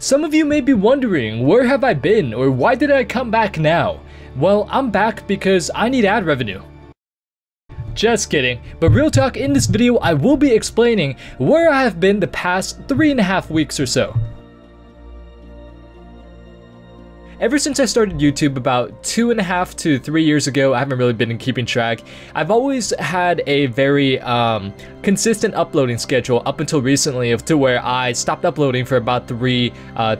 Some of you may be wondering, where have I been, or why did I come back now? Well, I'm back because I need ad revenue. Just kidding, but real talk, in this video I will be explaining where I have been the past 3.5 weeks or so. Ever since I started YouTube about 2.5 to 3 years ago, I haven't really been keeping track. I've always had a very consistent uploading schedule up until recently, to where I stopped uploading for about three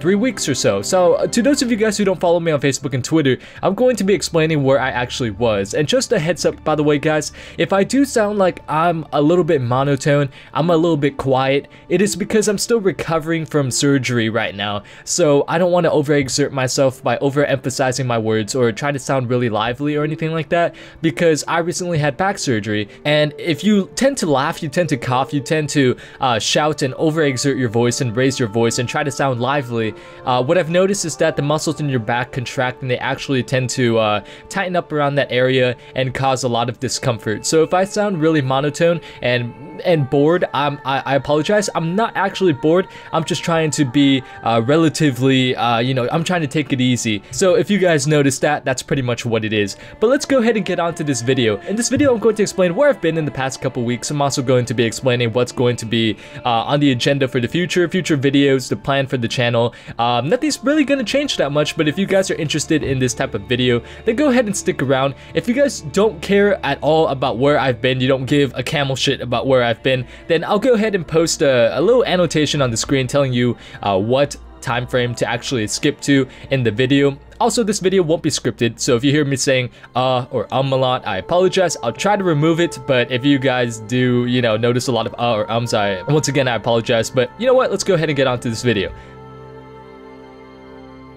weeks or so. So to those of you guys who don't follow me on Facebook and Twitter, I'm going to be explaining where I actually was. And just a heads up, by the way, guys, if I do sound like I'm a little bit monotone, I'm a little bit quiet, it is because I'm still recovering from surgery right now. So I don't want to overexert myself by overemphasizing my words or try to sound really lively or anything like that, because I recently had back surgery, and if you tend to laugh, you tend to cough, you tend to shout and overexert your voice and raise your voice and try to sound lively, what I've noticed is that the muscles in your back contract and they actually tend to tighten up around that area and cause a lot of discomfort. So if I sound really monotone and bored, I apologize. I'm not actually bored, I'm just trying to be relatively, I'm trying to take it easy. So if you guys noticed that, that's pretty much what it is. But let's go ahead and get on to this video. In this video, I'm going to explain where I've been in the past couple weeks. I'm also going to be explaining what's going to be on the agenda for the future videos, the plan for the channel. Nothing's really going to change that much, but if you guys are interested in this type of video, then go ahead and stick around. If you guys don't care at all about where I've been, you don't give a camel shit about where I've been, then I'll go ahead and post a little annotation on the screen telling you what time frame to actually skip to in the video. Also, this video won't be scripted, so if you hear me saying or a lot, I apologize. I'll try to remove it, but if you guys do, notice a lot of or ums, once again, I apologize. But you know what, let's go ahead and get on to this video.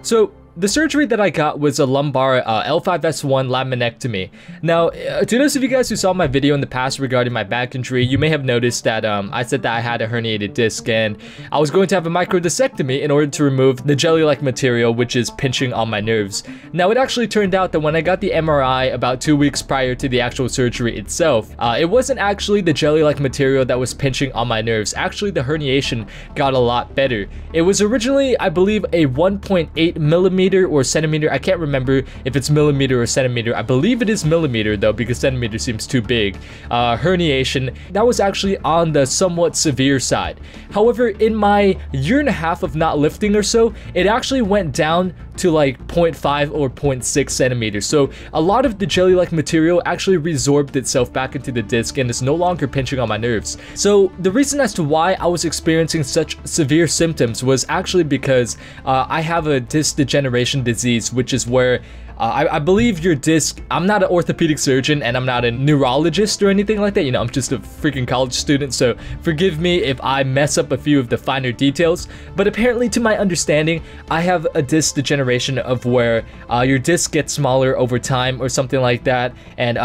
So the surgery that I got was a lumbar L5-S1 laminectomy. Now, to those of you guys who saw my video in the past regarding my back injury, you may have noticed that I said that I had a herniated disc and I was going to have a microdiscectomy in order to remove the jelly-like material which is pinching on my nerves. Now, it actually turned out that when I got the MRI about 2 weeks prior to the actual surgery itself, it wasn't actually the jelly-like material that was pinching on my nerves. Actually, the herniation got a lot better. It was originally, I believe, a 1.8 millimeter or centimeter. I can't remember if it's millimeter or centimeter. I believe it is millimeter though, because centimeter seems too big. Herniation that was actually on the somewhat severe side. However, in my 1.5 years of not lifting or so, it actually went down to like 0.5 or 0.6 centimeters. So a lot of the jelly-like material actually resorbed itself back into the disc and is no longer pinching on my nerves. So the reason as to why I was experiencing such severe symptoms was actually because I have a disc degeneration disease, which is where I believe your disc, I'm not an orthopedic surgeon and I'm not a neurologist or anything like that, I'm just a freaking college student, so forgive me if I mess up a few of the finer details, but apparently to my understanding, I have a disc degeneration of where your disc gets smaller over time or something like that, and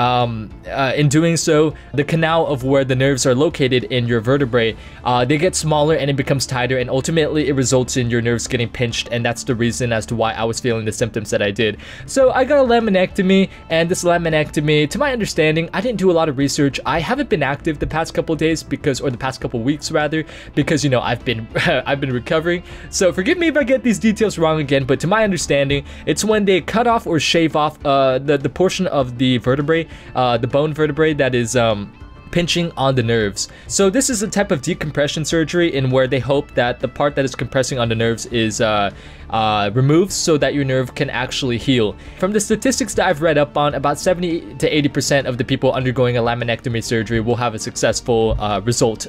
in doing so, the canal of where the nerves are located in your vertebrae, they get smaller and it becomes tighter, and ultimately it results in your nerves getting pinched, and that's the reason as to why I was feeling the symptoms that I did. So I got a laminectomy, and this laminectomy, to my understanding, I didn't do a lot of research. I haven't been active the past couple days or the past couple weeks rather, because I've been recovering. So forgive me if I get these details wrong again, but to my understanding, it's when they cut off or shave off the portion of the vertebrae, the bone vertebrae that is pinching on the nerves. So this is a type of decompression surgery in where they hope that the part that is compressing on the nerves is removed so that your nerve can actually heal. From the statistics that I've read up on, about 70 to 80% of the people undergoing a laminectomy surgery will have a successful result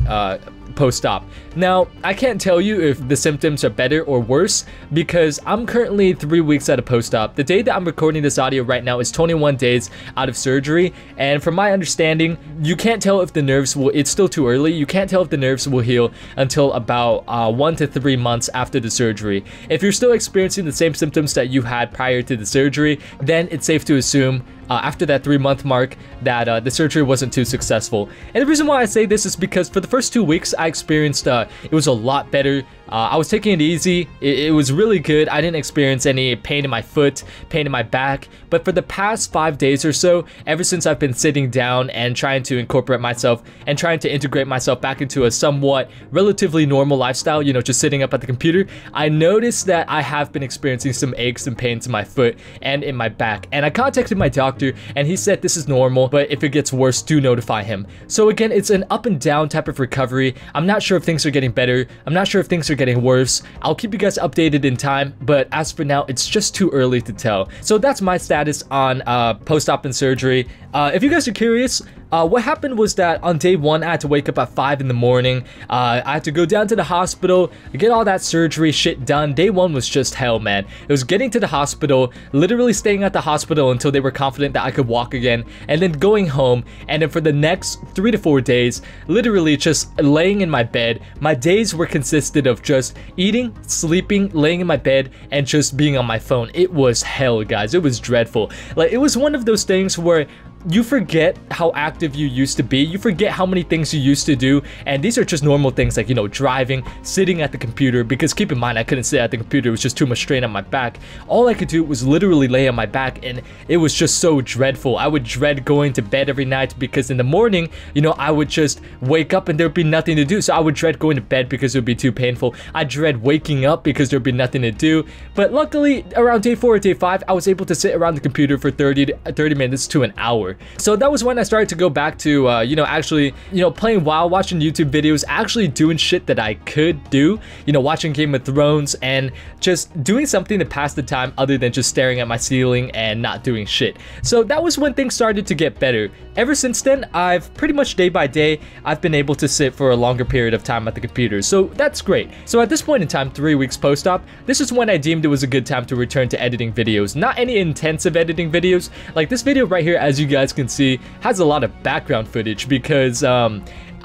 post-op. Now, I can't tell you if the symptoms are better or worse because I'm currently 3 weeks out of post-op. The day that I'm recording this audio right now is 21 days out of surgery, and from my understanding, you can't tell if the nerves will, it's still too early, you can't tell if the nerves will heal until about 1 to 3 months after the surgery. If you're still experiencing the same symptoms that you had prior to the surgery, then it's safe to assume after that 3-month mark that the surgery wasn't too successful. And the reason why I say this is because for the first 2 weeks I experienced it was a lot better I was taking it easy. It was really good. I didn't experience any pain in my foot, pain in my back. But for the past 5 days or so, ever since I've been sitting down and trying to incorporate myself and trying to integrate myself back into a somewhat relatively normal lifestyle, you know, just sitting up at the computer, I noticed that I have been experiencing some aches and pains in my foot and in my back. And I contacted my doctor and he said this is normal, but if it gets worse, do notify him. So again, it's an up and down type of recovery. I'm not sure if things are getting better. I'm not sure if things are getting worse. I'll keep you guys updated in time, but as for now, it's just too early to tell. So that's my status on post-op and surgery. If you guys are curious, what happened was that on day 1, I had to wake up at 5 in the morning. I had to go down to the hospital, get all that surgery shit done. Day 1 was just hell, man. It was getting to the hospital, literally staying at the hospital until they were confident that I could walk again, and then going home, and then for the next 3 to 4 days, literally just laying in my bed. My days were consisted of just eating, sleeping, laying in my bed, and just being on my phone. It was hell, guys. It was dreadful. Like, it was one of those things where you forget how active you used to be. You forget how many things you used to do. And these are just normal things like, you know, driving, sitting at the computer. Because keep in mind, I couldn't sit at the computer. It was just too much strain on my back. All I could do was literally lay on my back. And it was just so dreadful. I would dread going to bed every night because in the morning, you know, I would just wake up and there'd be nothing to do. So I would dread going to bed because it would be too painful. I dread waking up because there'd be nothing to do. But luckily, around day 4 or day 5, I was able to sit around the computer for 30 minutes to an hour. So that was when I started to go back to, you know, actually, you know, playing WoW, watching YouTube videos, actually doing shit that I could do, you know, watching Game of Thrones and just doing something to pass the time other than just staring at my ceiling and not doing shit. So that was when things started to get better. Ever since then, I've pretty much day by day, I've been able to sit for a longer period of time at the computer. So that's great. So at this point in time, 3 weeks post-op, this is when I deemed it was a good time to return to editing videos. Not any intensive editing videos. Like this video right here, as you guys can see, has a lot of background footage because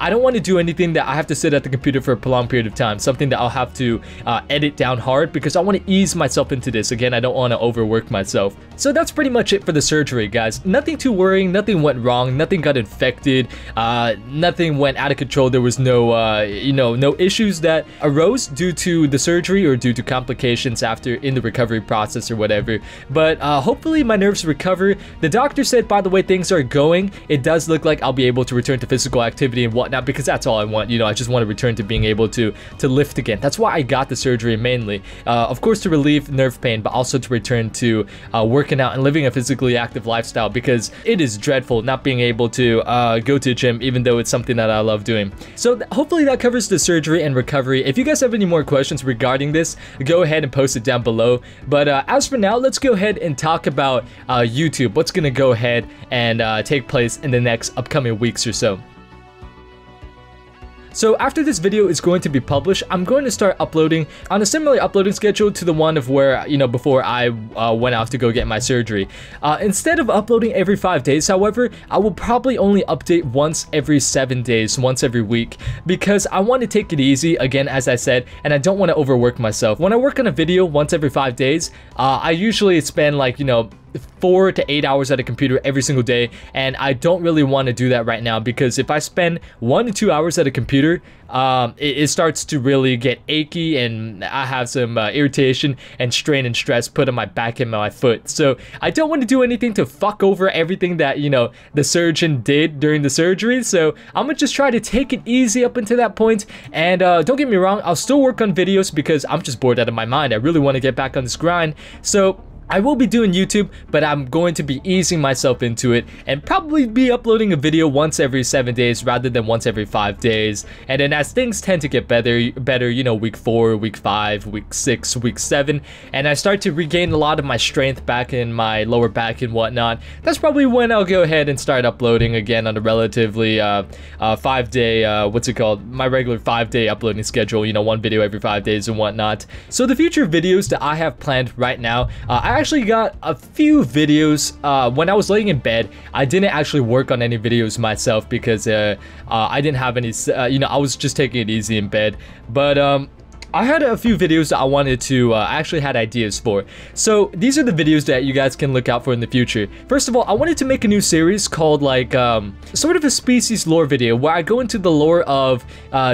I don't want to do anything that I have to sit at the computer for a prolonged period of time, something that I'll have to edit down hard because I want to ease myself into this. Again, I don't want to overwork myself. So that's pretty much it for the surgery, guys. Nothing too worrying, nothing went wrong, nothing got infected, nothing went out of control. There was no, you know, no issues that arose due to the surgery or due to complications after in the recovery process or whatever. But hopefully my nerves recover. The doctor said, by the way things are going, it does look like I'll be able to return to physical activity and whatnot because that's all I want. You know, I just want to return to being able to lift again. That's why I got the surgery mainly. Of course, to relieve nerve pain, but also to return to working out and living a physically active lifestyle because it is dreadful not being able to go to a gym even though it's something that I love doing. So hopefully that covers the surgery and recovery. If you guys have any more questions regarding this, go ahead and post it down below. But as for now, let's go ahead and talk about YouTube. What's gonna go ahead and take place in the next upcoming weeks or so. So after this video is going to be published, I'm going to start uploading on a similar uploading schedule to the one of where, you know, before I went off to go get my surgery. Instead of uploading every 5 days, however, I will probably only update once every 7 days, once every week, because I want to take it easy, again, as I said, and I don't want to overwork myself. When I work on a video once every 5 days, I usually spend like, you know, 4 to 8 hours at a computer every single day, and I don't really want to do that right now because if I spend 1 to 2 hours at a computer, it starts to really get achy and I have some irritation and strain and stress put on my back and my foot. So I don't want to do anything to fuck over everything that, you know, the surgeon did during the surgery. So I'm gonna just try to take it easy up until that point. And don't get me wrong, I'll still work on videos because I'm just bored out of my mind. I really want to get back on this grind. So I will be doing YouTube, but I'm going to be easing myself into it and probably be uploading a video once every 7 days rather than once every 5 days. And then as things tend to get better, you know, week 4, week 5, week 6, week 7, and I start to regain a lot of my strength back in my lower back and whatnot, that's probably when I'll go ahead and start uploading again on a relatively 5-day, what's it called, my regular 5-day uploading schedule, you know, 1 video every 5 days and whatnot. So the future videos that I have planned right now, I actually got a few videos when I was laying in bed. I didn't actually work on any videos myself because I didn't have any, you know, I was just taking it easy in bed. But I had a few videos that I wanted to actually had ideas for. So these are the videos that you guys can look out for in the future. First of all, I wanted to make a new series called like sort of a species lore video where I go into the lore of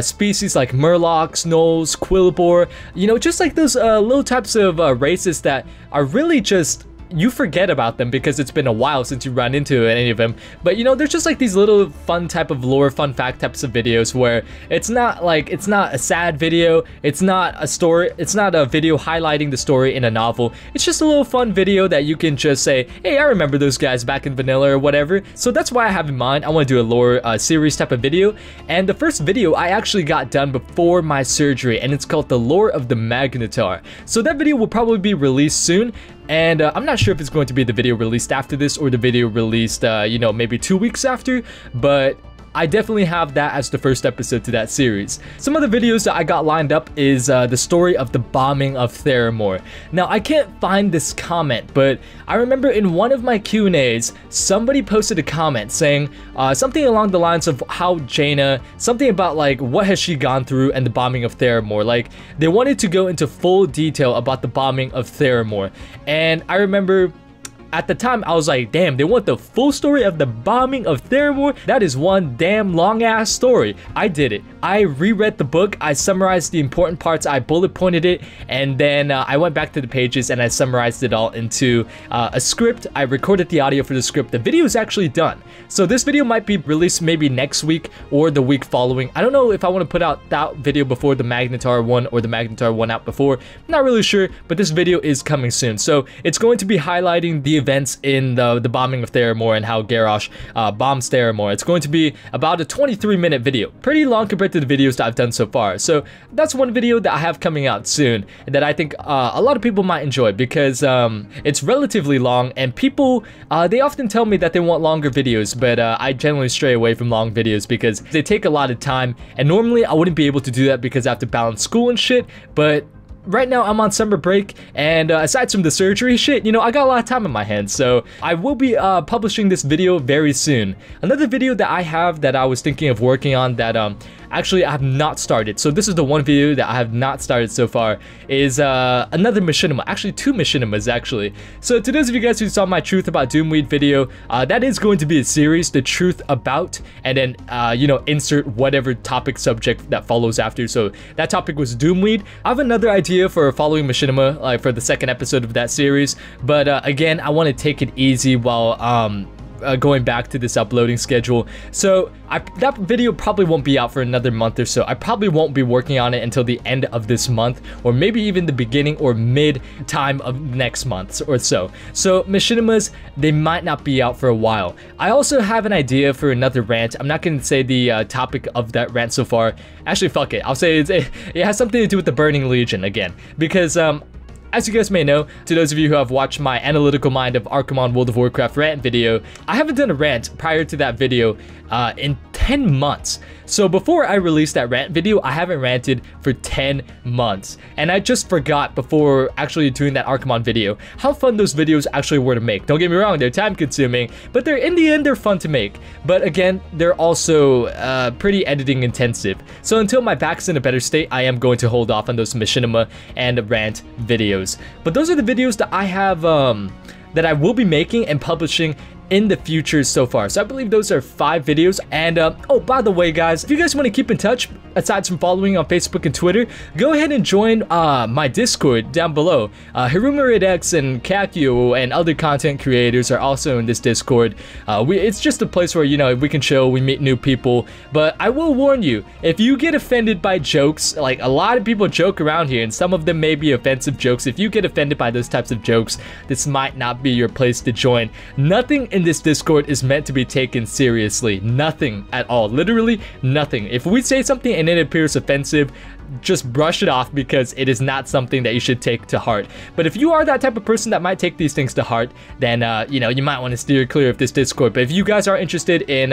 species like murlocs, gnolls, quillboar, you know, just like those little types of races that are really just, you forget about them because it's been a while since you run into any of them. But you know, there's just like these little fun type of lore, fun fact types of videos where it's not like, it's not a sad video, it's not a story, it's not a video highlighting the story in a novel. It's just a little fun video that you can just say, hey, I remember those guys back in vanilla or whatever. So that's why I have in mind, I want to do a lore series type of video. And the first video I actually got done before my surgery, and it's called The Lore of the Magnetar. So that video will probably be released soon. And I'm not sure if it's going to be the video released after this or the video released, you know, maybe 2 weeks after, but I definitely have that as the first episode to that series. Some other videos that I got lined up is the story of the bombing of Theramore. Now, I can't find this comment, but I remember in one of my Q&As, somebody posted a comment saying something along the lines of how Jaina, something about like what has she gone through and the bombing of Theramore. Like, they wanted to go into full detail about the bombing of Theramore. And I remember at the time, I was like, damn, they want the full story of the bombing of Theramore? That is one damn long-ass story. I did it. I reread the book, I summarized the important parts, I bullet pointed it, and then I went back to the pages and I summarized it all into a script. I recorded the audio for the script. The video is actually done. So this video might be released maybe next week or the week following. I don't know if I want to put out that video before the Magnetar one or the Magnetar one out before. I'm not really sure, but this video is coming soon. So it's going to be highlighting the events in the bombing of Theramore and how Garrosh bombs Theramore. It's going to be about a 23-minute video. Pretty long compared to the videos that I've done so far. So that's one video that I have coming out soon that I think a lot of people might enjoy because it's relatively long, and people, they often tell me that they want longer videos, but I generally stray away from long videos because they take a lot of time, and normally I wouldn't be able to do that because I have to balance school and shit. But right now I'm on summer break, and aside from the surgery shit, you know, I got a lot of time on my hands, so I will be publishing this video very soon. Another video that I have that I was thinking of working on that actually I have not started, so this is the one video that I have not started so far, is another machinima, actually 2 machinimas actually. So to those of you guys who saw my Truth About Doomweed video, that is going to be a series, the Truth About, and then you know, insert whatever topic subject that follows after. So that topic was Doomweed. I have another idea for a following machinima, like for the second episode of that series, but again, I want to take it easy while going back to this uploading schedule. So that video probably won't be out for another month or so. I probably won't be working on it until the end of this month, or maybe even the beginning or mid time of next month or so. So machinimas, they might not be out for a while. I also have an idea for another rant. I'm not going to say the topic of that rant so far. Actually, fuck it. I'll say it has something to do with the Burning Legion again, because as you guys may know, to those of you who have watched my Analytical Mind of Arkham World of Warcraft rant video, I haven't done a rant prior to that video in 10 months. So before I released that rant video, I haven't ranted for 10 months. And I just forgot before actually doing that Arkham video how fun those videos actually were to make. Don't get me wrong, they're time consuming, but in the end, they're fun to make. But again, they're also pretty editing intensive. So until my back's in a better state, I am going to hold off on those machinima and rant videos. But those are the videos that I have, that I will be making and publishing in the future so far. So I believe those are 5 videos. And oh, by the way, guys, if you guys want to keep in touch, aside from following on Facebook and Twitter, go ahead and join my Discord down below. HirumaRedX and Kakyu and other content creators are also in this Discord. It's just a place where, you know, we can chill, we meet new people. But I will warn you, if you get offended by jokes, like a lot of people joke around here, and some of them may be offensive jokes. If you get offended by those types of jokes, this might not be your place to join. Nothing in this Discord is meant to be taken seriously. Nothing at all. Literally nothing. If we say something and it appears offensive, just brush it off because it is not something that you should take to heart. But if you are that type of person that might take these things to heart, then you know, you might want to steer clear of this Discord. But if you guys are interested in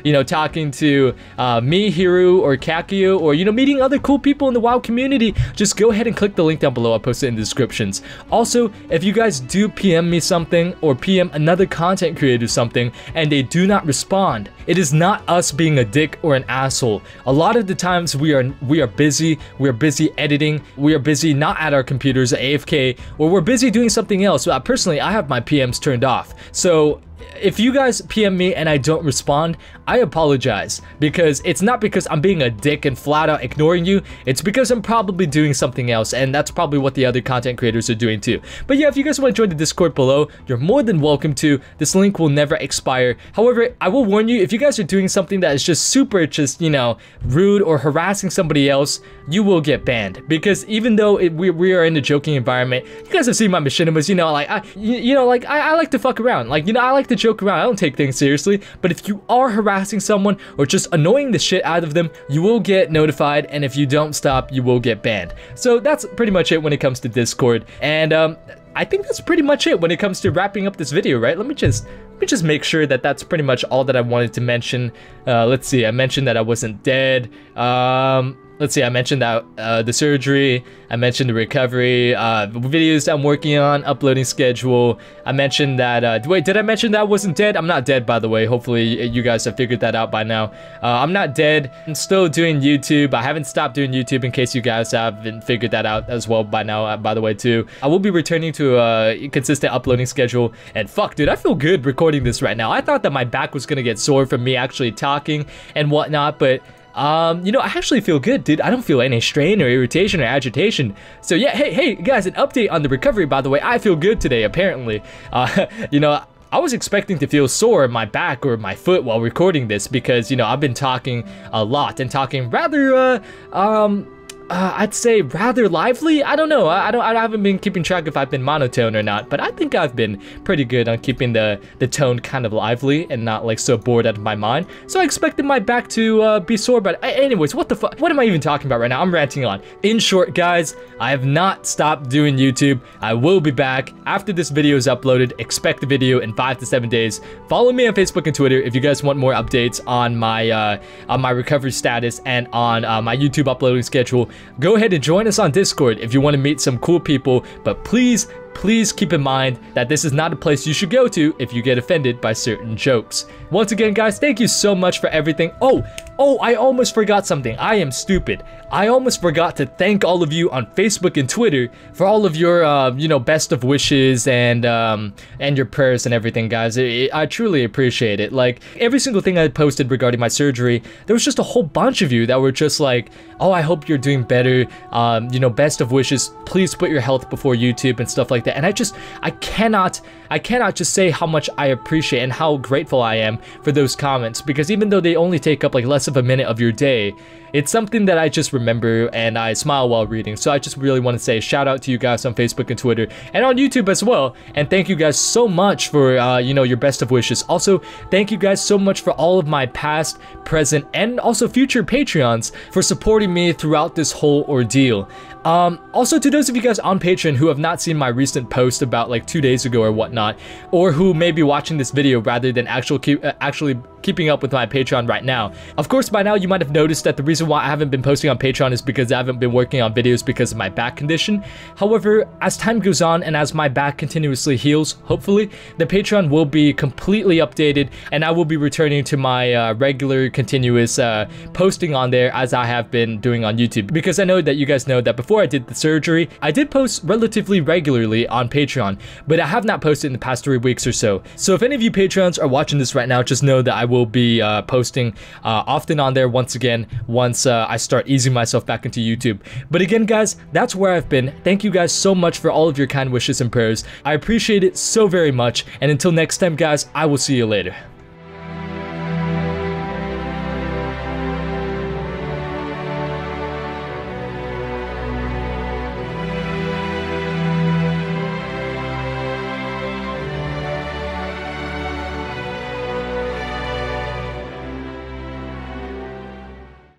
you know, talking to me, Hiru, or Kakyu, or you know, meeting other cool people in the WoW community, just go ahead and click the link down below. I'll post it in the descriptions. Also, if you guys do PM me something or PM another content creator something and they do not respond, it is not us being a dick or an asshole. A lot of the times we are busy, busy. We're busy editing. We are busy not at our computers, AFK, or we're busy doing something else. Personally, I have my PMs turned off. So if you guys PM me and I don't respond, I apologize, because it's not because I'm being a dick and flat out ignoring you. It's because I'm probably doing something else, and that's probably what the other content creators are doing too. But yeah, if you guys want to join the Discord below, you're more than welcome to. This link will never expire. However, I will warn you, if you guys are doing something that is just super you know, rude or harassing somebody else, you will get banned. Because even though we are in a joking environment, you guys have seen my machinimas, you know, like I like to fuck around. Like, you know, I like to joke around. I don't take things seriously. But if you are harassing someone or just annoying the shit out of them, you will get notified, and if you don't stop, you will get banned. So that's pretty much it when it comes to Discord. And I think that's pretty much it when it comes to wrapping up this video, right? Let me just make sure that that's pretty much all that I wanted to mention. Let's see, I mentioned that I wasn't dead. Let's see, I mentioned that the surgery, I mentioned the recovery, videos that I'm working on, uploading schedule. I mentioned that, wait, did I mention that I wasn't dead? I'm not dead, by the way. Hopefully you guys have figured that out by now. I'm not dead. I'm still doing YouTube. I haven't stopped doing YouTube, in case you guys haven't figured that out as well by now, by the way, too. I will be returning to a consistent uploading schedule. And fuck, dude, I feel good recording this right now. I thought that my back was gonna get sore from me actually talking and whatnot, but you know, I actually feel good, dude. I don't feel any strain or irritation or agitation. So yeah, hey guys, an update on the recovery, by the way. I feel good today, apparently. You know, I was expecting to feel sore in my back or my foot while recording this, because, you know, I've been talking a lot and talking rather I'd say rather lively. I don't know. I haven't been keeping track if I've been monotone or not, but I think I've been pretty good on keeping the tone kind of lively and not like so bored out of my mind. So I expected my back to be sore, but anyways, what the fuck? What am I even talking about right now? I'm ranting on. In short, guys, I have not stopped doing YouTube. I will be back after this video is uploaded. Expect the video in 5 to 7 days. Follow me on Facebook and Twitter if you guys want more updates on my recovery status and on my YouTube uploading schedule. Go ahead and join us on Discord if you want to meet some cool people, but please keep in mind that this is not a place you should go to if you get offended by certain jokes. Once again, guys, thank you so much for everything. Oh, I almost forgot something. I am stupid. I almost forgot to thank all of you on Facebook and Twitter for all of your, you know, best of wishes and your prayers and everything, guys. I truly appreciate it. Like, every single thing I posted regarding my surgery, there was just a whole bunch of you that were just like, oh, I hope you're doing better. You know, best of wishes. Please put your health before YouTube and stuff like that. And I cannot just say how much I appreciate and how grateful I am for those comments, because even though they only take up like less of a minute of your day, it's something that I just remember and I smile while reading. So I just really want to say shout out to you guys on Facebook and Twitter and on YouTube as well. And thank you guys so much for, you know, your best of wishes. Also, thank you guys so much for all of my past, present, and also future Patreons for supporting me throughout this whole ordeal. Also, to those of you guys on Patreon who have not seen my recent post about like 2 days ago or whatnot, or who may be watching this video rather than actually keeping up with my Patreon right now. Of course, by now you might have noticed that the reason why I haven't been posting on Patreon is because I haven't been working on videos because of my back condition. However, as time goes on and as my back continuously heals, hopefully, the Patreon will be completely updated and I will be returning to my regular, continuous posting on there as I have been doing on YouTube. Because I know that you guys know that before I did the surgery, I did post relatively regularly on Patreon, but I have not posted in the past 3 weeks or so. So if any of you Patreons are watching this right now, just know that I will be posting often on there once again, once I start easing myself back into YouTube. But again, guys, that's where I've been. Thank you guys so much for all of your kind wishes and prayers. I appreciate it so very much. And until next time, guys, I will see you later.